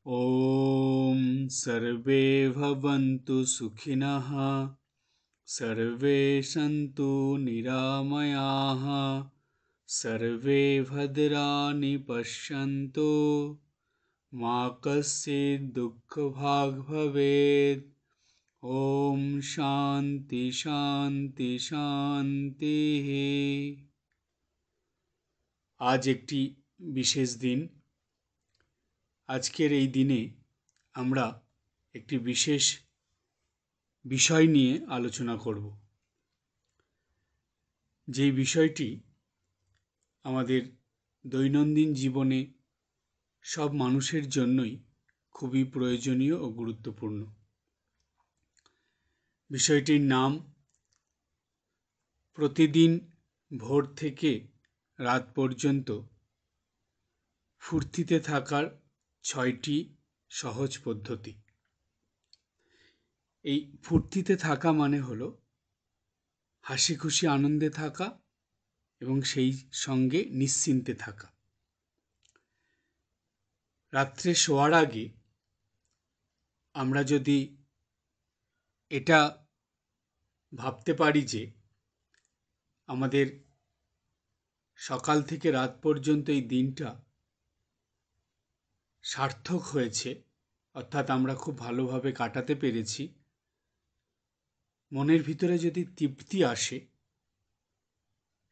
ॐ सर्वे भवन्तु सुखिनः सर्वे सन्तु निरामयाः सर्वे भद्राणि पश्यन्तु मा कश्चित् दुःखभाग् भवेत्। ॐ शान्ति शान्ति शान्तिः। আজ একটি বিশেষ দিন। আজকের এই দিনে আমরা একটি বিশেষ বিষয় নিয়ে আলোচনা করব, যেই বিষয়টি আমাদের দৈনন্দিন জীবনে সব মানুষের জন্যই খুবই প্রয়োজনীয় ও গুরুত্বপূর্ণ। বিষয়টির নাম প্রতিদিন ভোর থেকে রাত পর্যন্ত ফুর্তিতে থাকার 6টি সহজ পদ্ধতি। এই ফুর্তিতে থাকা মানে হলো হাসি খুশি আনন্দে থাকা এবং সেই সঙ্গে নিশ্চিন্তে থাকা। রাত্রে শোয়ার আগে আমরা যদি এটা ভাবতে পারি যে আমাদের সকাল থেকে রাত পর্যন্ত এই দিনটা সার্থক হয়েছে, অর্থাৎ আমরা খুব ভালোভাবে কাটাতে পেরেছি, মনের ভিতরে যদি তৃপ্তি আসে,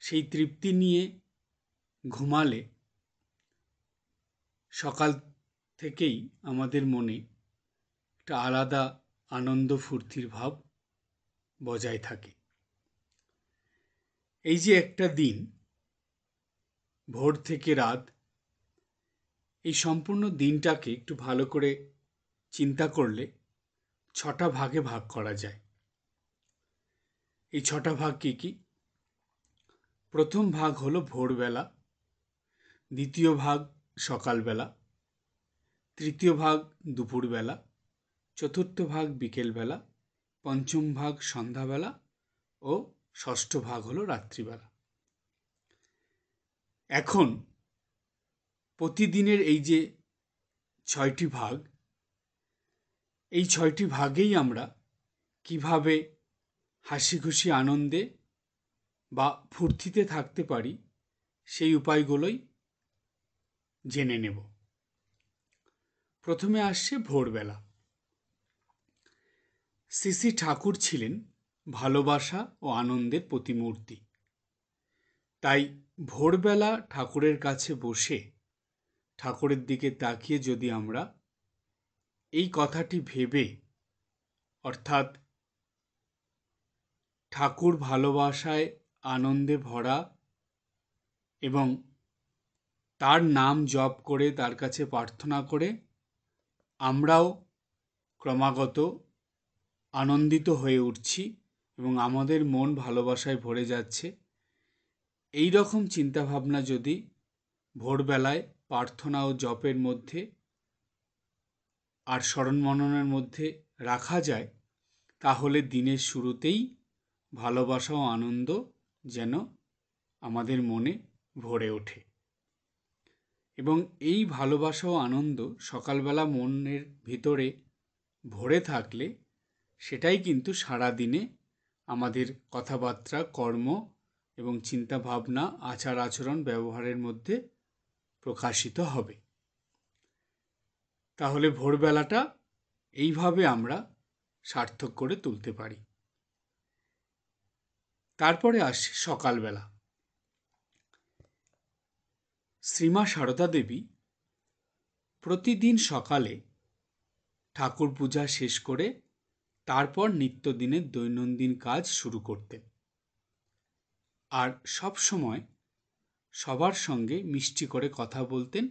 সেই তৃপ্তি নিয়ে ঘুমালে সকাল থেকেই আমাদের মনে একটা আলাদা আনন্দ ফুর্তির ভাব বজায় থাকে। এই যে একটা দিন ভোর থেকে রাত, এই সম্পূর্ণ দিনটাকে একটু ভালো করে চিন্তা করলে 6টা ভাগে ভাগ করা যায়। এই 6টা ভাগ কি কি? প্রথম ভাগ হলো ভোরবেলা, দ্বিতীয় ভাগ সকালবেলা, তৃতীয় ভাগ দুপুরবেলা, চতুর্থ ভাগ বিকেলবেলা, পঞ্চম ভাগ সন্ধ্যাবেলা ও ষষ্ঠ ভাগ হলো রাত্রিবেলা। এখন প্রতিদিনের এই যে 6টি ভাগ, এই 6টি ভাগেই আমরা কিভাবে হাসি খুশি আনন্দে বা ফুর্তিতে থাকতে পারি সেই উপায়গুলোই জেনে নেব। প্রথমে আসছে ভোরবেলা। শ্রী শ্রী ঠাকুর ছিলেন ভালোবাসা ও আনন্দের প্রতিমূর্তি। তাই ভোরবেলা ঠাকুরের কাছে বসে ঠাকুরের দিকে তাকিয়ে যদি আমরা এই কথাটি ভেবে, অর্থাৎ ঠাকুর ভালোবাসায় আনন্দে ভরা এবং তার নাম জপ করে তার কাছে প্রার্থনা করে আমরাও ক্রমাগত আনন্দিত হয়ে উঠছি এবং আমাদের মন ভালোবাসায় ভরে যাচ্ছে, এই রকম চিন্তাভাবনা যদি ভোরবেলায় প্রার্থনা ও জপের মধ্যে আর স্মরণ মননের মধ্যে রাখা যায়, তাহলে দিনের শুরুতেই ভালোবাসা ও আনন্দ যেন আমাদের মনে ভরে ওঠে। এবং এই ভালোবাসা ও আনন্দ সকালবেলা মনের ভিতরে ভরে থাকলে সেটাই কিন্তু সারা দিনে আমাদের কথাবার্তা, কর্ম এবং চিন্তাভাবনা, আচার আচরণ, ব্যবহারের মধ্যে প্রকাশিত হবে। তাহলে ভোরবেলাটা এইভাবে আমরা সার্থক করে তুলতে পারি। তারপরে আসে সকালবেলা। শ্রীমা সারদা দেবী প্রতিদিন সকালে ঠাকুর পূজা শেষ করে তারপর নিত্যদিনের দৈনন্দিন কাজ শুরু করতেন। আর সব সময় সবার সঙ্গে মিষ্টি করে কথা বলতেন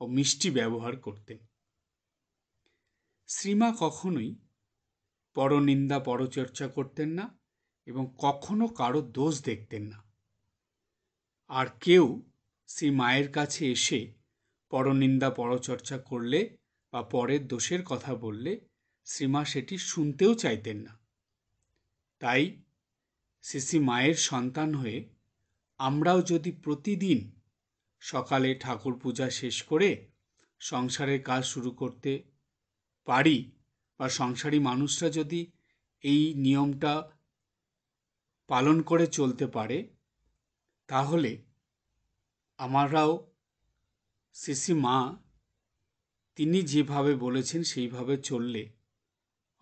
ও মিষ্টি ব্যবহার করতেন। শ্রীমা কখনোই পরনিন্দা পরচর্চা করতেন না এবং কখনো কারো দোষ দেখতেন না। আর কেউ শ্রী মায়ের কাছে এসে পরনিন্দা পরচর্চা করলে বা পরের দোষের কথা বললে শ্রীমা সেটি শুনতেও চাইতেন না। তাই শ্রী মায়ের সন্তান হয়ে আমরাও যদি প্রতিদিন সকালে ঠাকুর পূজা শেষ করে সংসারের কাজ শুরু করতে পারি বা সংসারী মানুষরা যদি এই নিয়মটা পালন করে চলতে পারে, তাহলে আমরাও শ্রী মা তিনি যেভাবে বলেছেন সেইভাবে চললে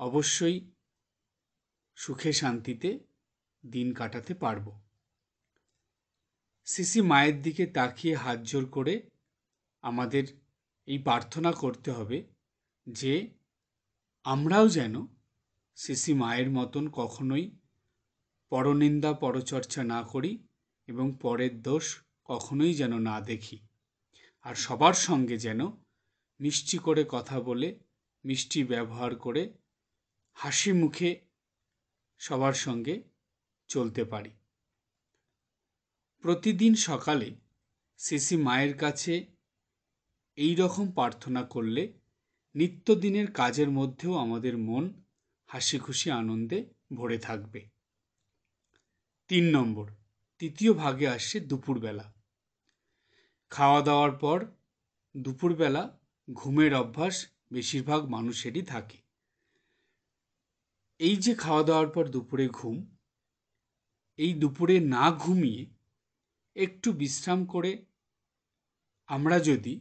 অবশ্যই সুখে শান্তিতে দিন কাটাতে পারব। শ্রী মায়ের দিকে তাকিয়ে হাত জোড় করে আমাদের এই প্রার্থনা করতে হবে যে আমরাও যেন শ্রী মায়ের মতন কখনোই পরনিন্দা পরচর্চা না করি এবং পরের দোষ কখনোই যেন না দেখি, আর সবার সঙ্গে যেন মিষ্টি করে কথা বলে, মিষ্টি ব্যবহার করে, হাসি মুখে সবার সঙ্গে চলতে পারি। প্রতিদিন সকালে শ্রী মায়ের কাছে এই রকম প্রার্থনা করলে নিত্যদিনের কাজের মধ্যেও আমাদের মন হাসি খুশি আনন্দে ভরে থাকবে। 3 নম্বর, তৃতীয় ভাগে আসছে দুপুরবেলা। খাওয়া দাওয়ার পর দুপুরবেলা ঘুমের অভ্যাস বেশিরভাগ মানুষেরই থাকে। এই যে খাওয়া দাওয়ার পর দুপুরে ঘুম, এই দুপুরে না ঘুমিয়ে একটু বিশ্রাম করে আমরা যদি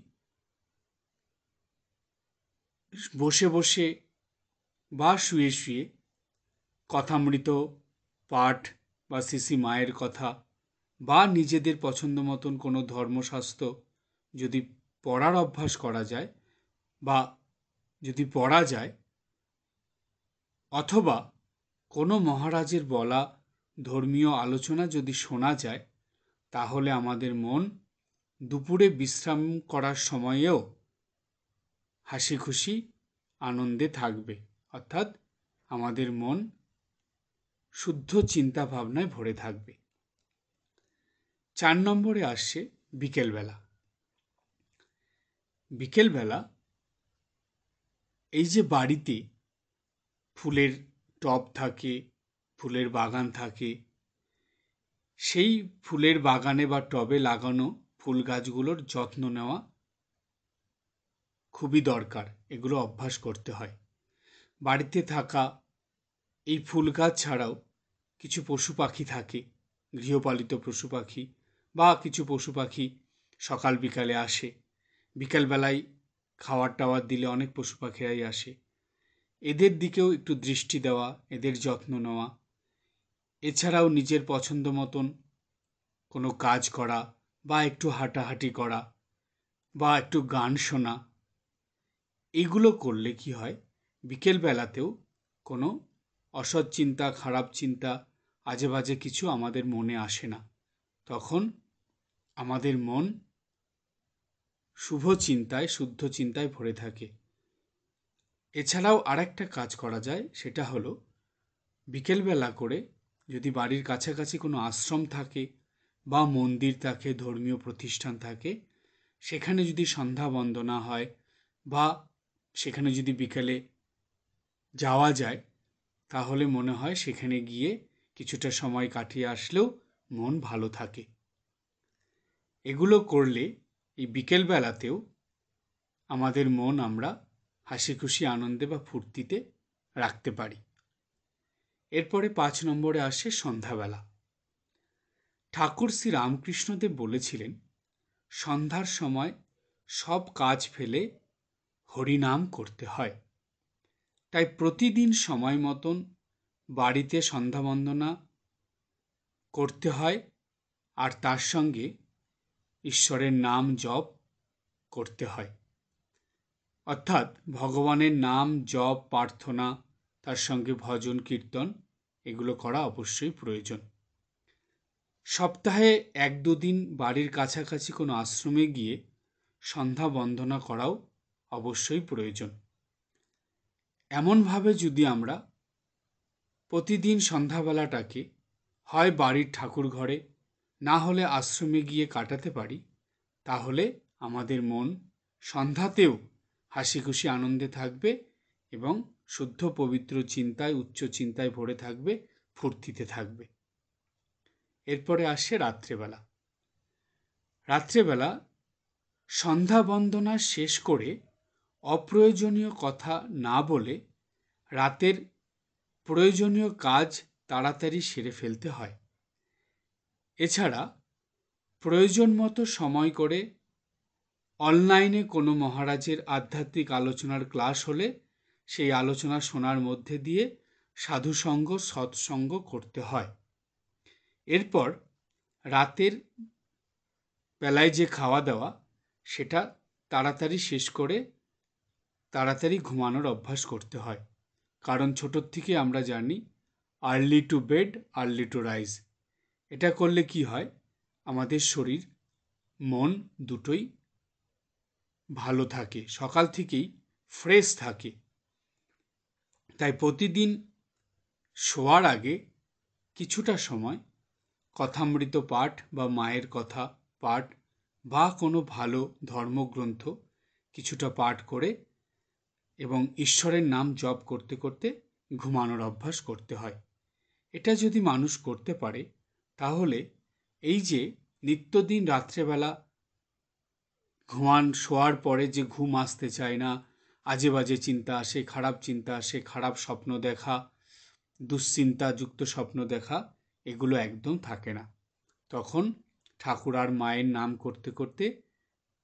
বসে বসে বা শুয়ে শুয়ে কথামৃত পাঠ বা শ্রী মায়ের কথা বা নিজেদের পছন্দ মতন কোনো ধর্মশাস্ত্র যদি পড়ার অভ্যাস করা যায় বা যদি পড়া যায়, অথবা কোনো মহারাজের বলা ধর্মীয় আলোচনা যদি শোনা যায়, তাহলে আমাদের মন দুপুরে বিশ্রাম করার সময়েও হাসি খুশি আনন্দে থাকবে, অর্থাৎ আমাদের মন শুদ্ধ চিন্তা ভাবনায় ভরে থাকবে। 4 নম্বরে আসছে বিকেলবেলা। বিকেলবেলা এই যে বাড়িতে ফুলের টব থাকে, ফুলের বাগান থাকে, সেই ফুলের বাগানে বা টবে লাগানো ফুল গাছগুলোর যত্ন নেওয়া খুবই দরকার। এগুলো অভ্যাস করতে হয়। বাড়িতে থাকা এই ফুল গাছ ছাড়াও কিছু পশু পাখি থাকে, গৃহপালিত পশু পাখি বা কিছু পশু পাখি সকাল বিকালে আসে। বিকালবেলায় খাওয়ার টাওয়ার দিলে অনেক পশু পাখিরাই আসে। এদের দিকেও একটু দৃষ্টি দেওয়া, এদের যত্ন নেওয়া, এছাড়াও নিজের পছন্দ মতন কোনো কাজ করা বা একটু হাঁটাহাঁটি করা বা একটু গান শোনা, এগুলো করলে কি হয়, বিকেলবেলাতেও কোনো অসৎ চিন্তা, খারাপ চিন্তা, আজে বাজে কিছু আমাদের মনে আসে না। তখন আমাদের মন শুভ চিন্তায়, শুদ্ধ চিন্তায় ভরে থাকে। এছাড়াও আরেকটা কাজ করা যায়, সেটা হলো বিকেলবেলা করে যদি বাড়ির কাছাকাছি কোনো আশ্রম থাকে বা মন্দির থাকে, ধর্মীয় প্রতিষ্ঠান থাকে, সেখানে যদি সন্ধ্যা বন্দনা হয় বা সেখানে যদি বিকেলে যাওয়া যায়, তাহলে মনে হয় সেখানে গিয়ে কিছুটা সময় কাটিয়ে আসলেও মন ভালো থাকে। এগুলো করলে এই বিকেলবেলাতেও আমাদের মন আমরা হাসি খুশি আনন্দে বা ফুর্তিতে রাখতে পারি। এরপরে 5 নম্বরে আসে সন্ধ্যাবেলা। ঠাকুর শ্রী রামকৃষ্ণদেব বলেছিলেন, সন্ধ্যার সময় সব কাজ ফেলে হরিনাম করতে হয়। তাই প্রতিদিন সময় মতন বাড়িতে সন্ধ্যা বন্দনা করতে হয়, আর তার সঙ্গে ঈশ্বরের নাম জপ করতে হয়। অর্থাৎ ভগবানের নাম জপ, প্রার্থনা, তার সঙ্গে ভজন কীর্তন, এগুলো করা অবশ্যই প্রয়োজন। সপ্তাহে 1-2 দিন বাড়ির কাছাকাছি কোনো আশ্রমে গিয়ে সন্ধ্যা বন্দনা করাও অবশ্যই প্রয়োজন। এমনভাবে যদি আমরা প্রতিদিন সন্ধ্যাবেলাটাকে হয় বাড়ির ঠাকুর ঘরে, না হলে আশ্রমে গিয়ে কাটাতে পারি, তাহলে আমাদের মন সন্ধ্যাতেও হাসি খুশি আনন্দে থাকবে এবং শুদ্ধ পবিত্র চিন্তায়, উচ্চ চিন্তায় ভরে থাকবে, ফুর্তিতে থাকবে। এরপরে আসছে রাত্রেবেলা। রাত্রেবেলা সন্ধ্যা বন্দনা শেষ করে অপ্রয়োজনীয় কথা না বলে রাতের প্রয়োজনীয় কাজ তাড়াতাড়ি সেরে ফেলতে হয়। এছাড়া প্রয়োজন মতো সময় করে অনলাইনে কোনো মহারাজের আধ্যাত্মিক আলোচনার ক্লাস হলে সেই আলোচনা শোনার মধ্যে দিয়ে সাধুসঙ্গ সৎসঙ্গ করতে হয়। এরপর রাতের বেলায় যে খাওয়া দাওয়া সেটা তাড়াতাড়ি শেষ করে তাড়াতাড়ি ঘুমানোর অভ্যাস করতে হয়। কারণ ছোটোর থেকে আমরা জানি early to bed early to rise. এটা করলে কি হয়, আমাদের শরীর মন দুটোই ভালো থাকে, সকাল থেকেই ফ্রেশ থাকে। তাই প্রতিদিন শোয়ার আগে কিছুটা সময় কথামৃত পাঠ বা মায়ের কথা পাঠ বা কোনো ভালো ধর্মগ্রন্থ কিছুটা পাঠ করে এবং ঈশ্বরের নাম জপ করতে করতে ঘুমানোর অভ্যাস করতে হয়। এটা যদি মানুষ করতে পারে তাহলে এই যে নিত্যদিন রাত্রেবেলা শোয়ার পরে যে ঘুম আসতে চায় না, আজে বাজে চিন্তা আসে, খারাপ চিন্তা আসে, খারাপ স্বপ্ন দেখা, দুশ্চিন্তাযুক্ত স্বপ্ন দেখা, এগুলো একদম থাকে না। তখন ঠাকুর আর মায়ের নাম করতে করতে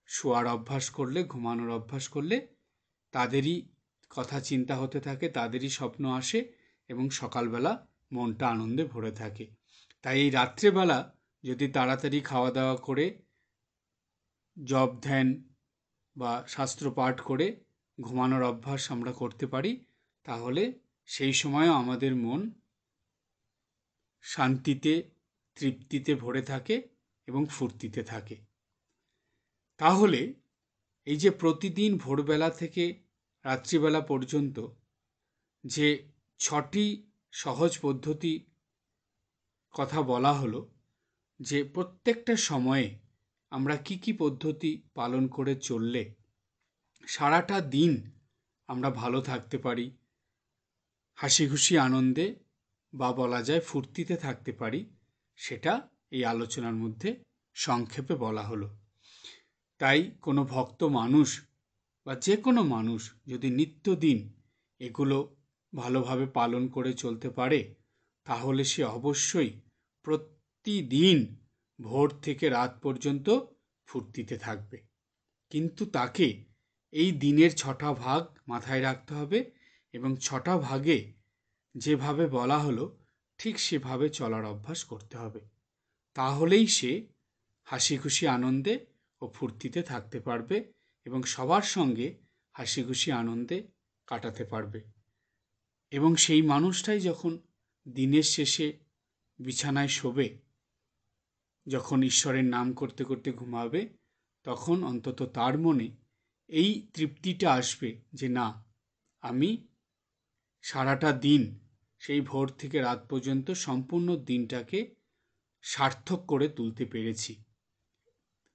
শোয়ার অভ্যাস করলে, ঘুমানোর অভ্যাস করলে তাদেরই কথা চিন্তা হতে থাকে, তাদেরই স্বপ্ন আসে এবং সকালবেলা মনটা আনন্দে ভরে থাকে। তাই এই রাত্রেবেলা যদি তাড়াতাড়ি খাওয়া দাওয়া করে জপ ধ্যান বা শাস্ত্র পাঠ করে ঘুমানোর অভ্যাস আমরা করতে পারি, তাহলে সেই সময়ও আমাদের মন শান্তিতে তৃপ্তিতে ভরে থাকে এবং ফুর্তিতে থাকে। তাহলে এই যে প্রতিদিন ভোরবেলা থেকে রাত্রিবেলা পর্যন্ত যে 6টি সহজ পদ্ধতি কথা বলা হলো, যে প্রত্যেকটা সময়ে আমরা কি কি পদ্ধতি পালন করে চললে সারাটা দিন আমরা ভালো থাকতে পারি, হাসি খুশি আনন্দে বা বলা যায় ফুর্তিতে থাকতে পারি, সেটা এই আলোচনার মধ্যে সংক্ষেপে বলা হলো। তাই কোনো ভক্ত মানুষ বা যে কোনো মানুষ যদি নিত্যদিন এগুলো ভালোভাবে পালন করে চলতে পারে, তাহলে সে অবশ্যই প্রতিদিন ভোর থেকে রাত পর্যন্ত ফুর্তিতে থাকবে। কিন্তু তাকে এই দিনের 6টা ভাগ মাথায় রাখতে হবে এবং 6টা ভাগে যেভাবে বলা হলো ঠিক সেভাবে চলার অভ্যাস করতে হবে। তাহলেই সে হাসি খুশি আনন্দে ও ফুর্তিতে থাকতে পারবে এবং সবার সঙ্গে হাসি খুশি আনন্দে কাটাতে পারবে। এবং সেই মানুষটাই যখন দিনের শেষে বিছানায় শোবে, যখন ঈশ্বরের নাম করতে করতে ঘুমাবে, তখন অন্তত তার মনে এই তৃপ্তিটা আসবে যে না, আমি সারাটা দিন সেই ভোর থেকে রাত পর্যন্ত সম্পূর্ণ দিনটাকে সার্থক করে তুলতে পেরেছি।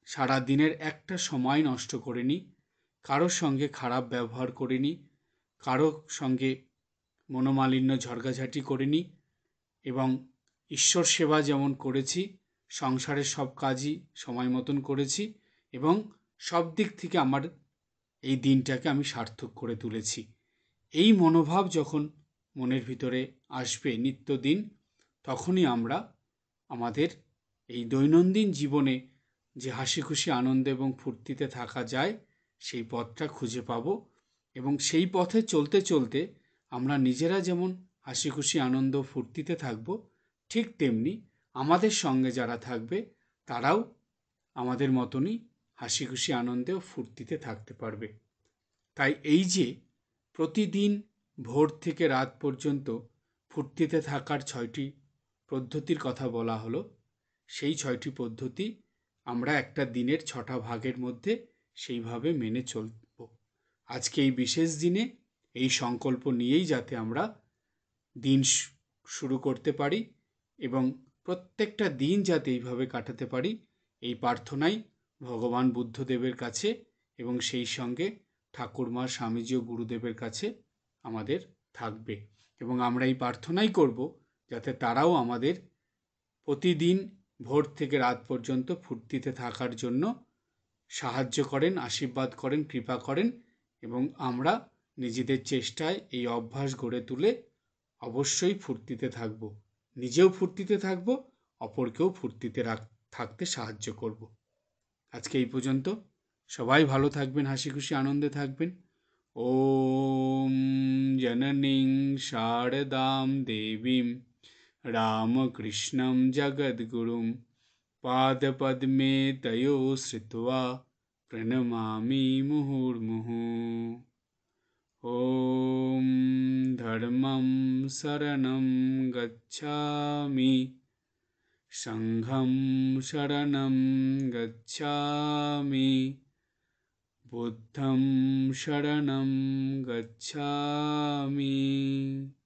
সারা দিনের একটা সময় নষ্ট করিনি, কারোর সঙ্গে খারাপ ব্যবহার করিনি, কারোর সঙ্গে মনোমালিন্য ঝগড়াঝাটি করিনি এবং ঈশ্বর সেবা যেমন করেছি, সংসারের সব কাজই সময় মতন করেছি এবং সব দিক থেকে আমার এই দিনটাকে আমি সার্থক করে তুলেছি। এই মনোভাব যখন মনের ভিতরে আসবে নিত্যদিন, তখনই আমরা আমাদের এই দৈনন্দিন জীবনে যে হাসি খুশি আনন্দ এবং ফুর্তিতে থাকা যায় সেই পথটা খুঁজে পাব এবং সেই পথে চলতে চলতে আমরা নিজেরা যেমন হাসি খুশি আনন্দ ফুর্তিতে থাকব, ঠিক তেমনি আমাদের সঙ্গে যারা থাকবে তারাও আমাদের মতনই হাসি খুশি আনন্দে ও ফুর্তিতে থাকতে পারবে। তাই এই যে প্রতিদিন ভোর থেকে রাত পর্যন্ত ফুর্তিতে থাকার 6টি পদ্ধতির কথা বলা হলো, সেই 6টি পদ্ধতি আমরা একটা দিনের 6টা ভাগের মধ্যে সেইভাবে মেনে চলব। আজকে এই বিশেষ দিনে এই সংকল্প নিয়েই যাতে আমরা দিন শুরু করতে পারি এবং প্রত্যেকটা দিন যাতে এইভাবে কাটাতে পারি, এই প্রার্থনাই ভগবান বুদ্ধদেবের কাছে এবং সেই সঙ্গে ঠাকুরমা, স্বামীজি ও গুরুদেবের কাছে আমাদের থাকবে। এবং আমরা এই প্রার্থনাই করব যাতে তারাও আমাদের প্রতিদিন ভোর থেকে রাত পর্যন্ত ফুর্তিতে থাকার জন্য সাহায্য করেন, আশীর্বাদ করেন, কৃপা করেন এবং আমরা নিজেদের চেষ্টায় এই অভ্যাস গড়ে তুলে অবশ্যই ফুর্তিতে থাকব। নিজেও ফুর্তিতে থাকব, অপরকেও ফুর্তিতে থাকতে সাহায্য করব। আজকে এই পর্যন্ত। সবাই ভালো থাকবেন, হাসি খুশি আনন্দে থাকবেন। ওম জননীং শারদাম দেবীম রামকৃষ্ণম জগদ্গুরুম পাদপদ্মে তয়ো শ্রিত্বা প্রণমামি মুহুর্মুহু। ওম ধর্মং শরণং গচ্ছামি সংঘং শরণং গচ্ছামি বুদ্ধং শরণং গচ্ছামি।